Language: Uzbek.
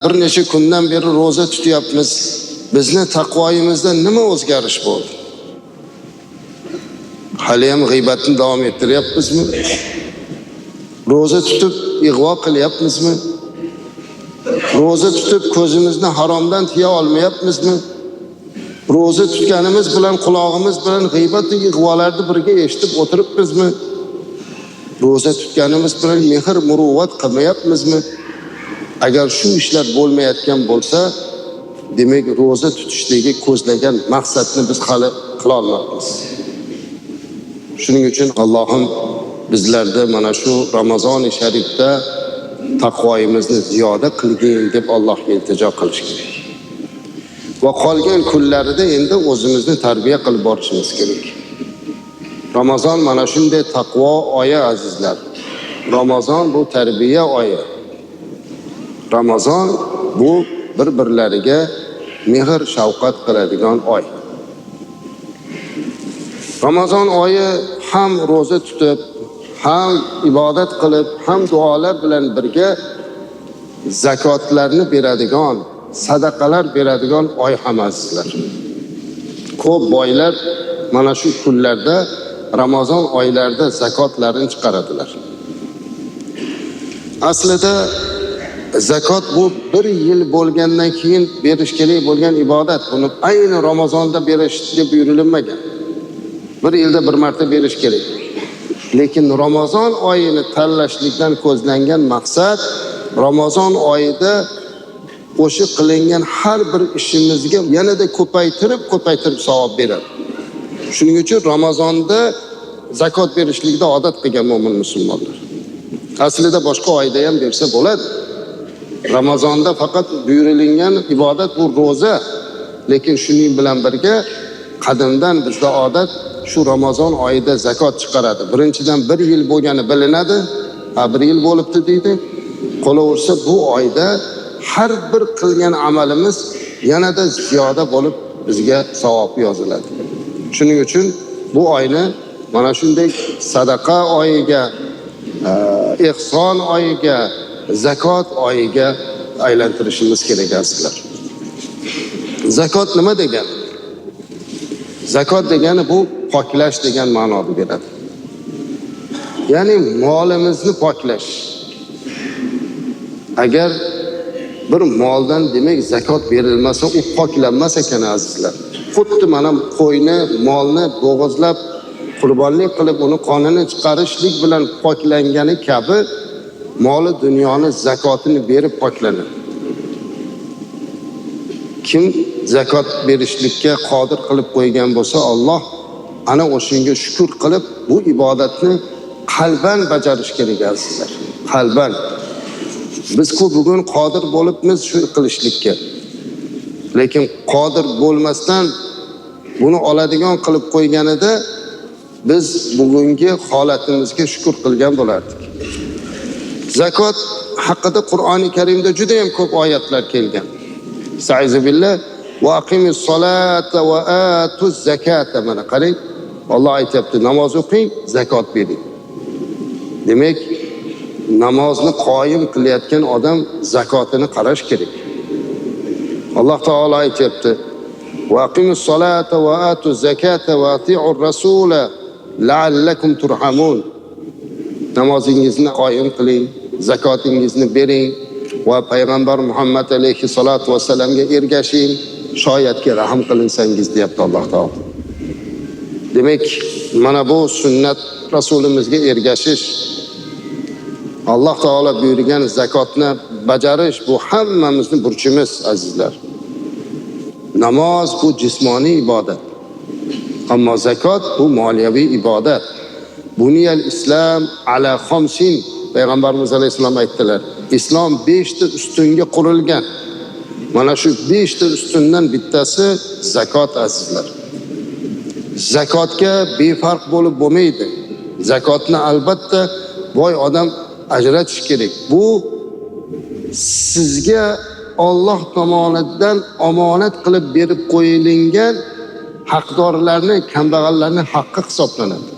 Bir necha kundan beri roza tutyapmiz. Bizni taqvoyimizda nima o'zgarish bo'ldi? Hali ham g'iybatni davom ettiryapmizmi? Roza tutib ig'vo qilyapmizmi? Roza tutib ko'zimizni haromdan tiya olmayapmizmi? Roza tutganimiz bilan quloqimiz bilan g'iybat va ig'volarni birga eshitib o'tiribmizmi? Roza tutganimiz bilan mehr muruvvat qilmayapmizmi? Agar shu ishlar bo'lmayotgan bo'lsa, demak roza tutishdagi ko'zlagan maqsadni biz hali qila olmayapmiz. Shuning uchun Allohim bizlarda mana shu Ramazon-i Sharifda taqvoyimizni ziyoda qilgin deb Allohga iltijo qilish kerak. Va qolgan kunlarida endi o'zimizni tarbiya qilib borishimiz kerak. Ramazon mana shunday taqvo oyi azizlar. Ramazon bu tarbiya oyi. Ramazon bu bir-birlariga mehr shafqat qiladigan oy. Ramazon oyi ham roza tutib, ham ibodat qilib, ham duolar bilan birga zakotlarni beradigan, sadaqalar beradigan oy ham azizlar. Ko'p boylar mana shu kunlarda Ramazon oylarida zakotlarini chiqaradilar. Aslida zakot bu bir yil bo'lgandan keyin berish kerak bo'lgan ibodat. Buni ayni Ramazonda berish deb buyurilmagan. Bir yilda bir marta berish kerak. Lekin Ramazon oyini tanlashlikdan ko'zlangan maqsad Ramazon oyida o'sha qilingan har bir ishimizga yanada ko'paytirib savob beradi. Shuning uchun Ramazonda zakot berishlikda odat qilgan mo'min musulmonlar. Aslida boshqa oyda ham bersa bo'ladi. Ramazonda faqat buyurilgan ibodat bu roza. Lekin shuning bilan birga qadimdan bizda odat shu Ramazon oyida zakot chiqaradi. Birinchidan bir yil bo'lgani bilinadi. Bir yil bo'libdi deydi. Qolaversa bu oyda har bir qilgan amalimiz yanada ziyoda bo'lib bizga savob yoziladi. Shuning uchun bu oyni mana shunday sadaqa oyiga, ihson oyiga, zakot oyiga aylantirishimiz kerak azizlar. Zakot nima degani? Zakot degani bu poklash degan ma'noni beradi. Ya'ni molimizni poklash. Agar bir moldan demak zakot berilmasa, u poklanmas ekan azizlar. Xuddi mana qo'yni, molni bo'g'izlab, qurbonlik qilib uni qonini chiqarishlik bilan poklangani kabi moli dunyoni zakotini berib poklanadi. Kim zakot berishlikka qodir qilib qo'ygan bo'lsa, Alloh ana o'shanga shukr qilib bu ibodatni qalban bajarish kerak azizlar. Qalban. Biz-ku bugun qodir bo'libmiz shu qilishlikka. Lekin qodir bo'lmasdan buni oladigan qilib qo'yganida biz bugungi holatimizga shukr qilgan bo'lardik. Zakot haqida Qur'oni Karimda juda ham ko'p oyatlar kelgan. Estaizu billah va aqimis solata va atuz zakata. Mana qarang, Alloh aytibdi, namoz o'qing, zakot bering. Demak, namozni qoyim qilayotgan odam zakotini qarash kerak. Alloh taolo aytibdi, va aqimis solata va atuz zakata va ati'ur rasula la'allakum turhamun. Namozingizni qoyim qiling, zakotingizni bering va payg'ambar Muhammad alayhi salatu vasallamga ergashing, shoyatga rahim qilinsangiz deyapti Alloh taolo. Demak, mana bu sunnat rasulimizga ergashish, Alloh taolo buyurgan zakotni bajarish bu hammamizning burchimiz azizlar. Namoz bu jismoniy ibodat. Ammo zakot bu moliyaviy ibodat. Buniyal Islam ala khamsin. Payg'ambarimiz alayhisalom aytdilar. Islom 5 ta ustunga qurilgan. Mana shu 5 ta ustundan bittasi zakot azizlar. Zakotga befarq bo'lib bo'lmaydi. Zakotni albatta boy odam ajratish kerak. Bu sizga Alloh tomonidan omonat qilib berib qo'yilgan haqdorlarning, kambag'allarning haqqi hisoblanadi.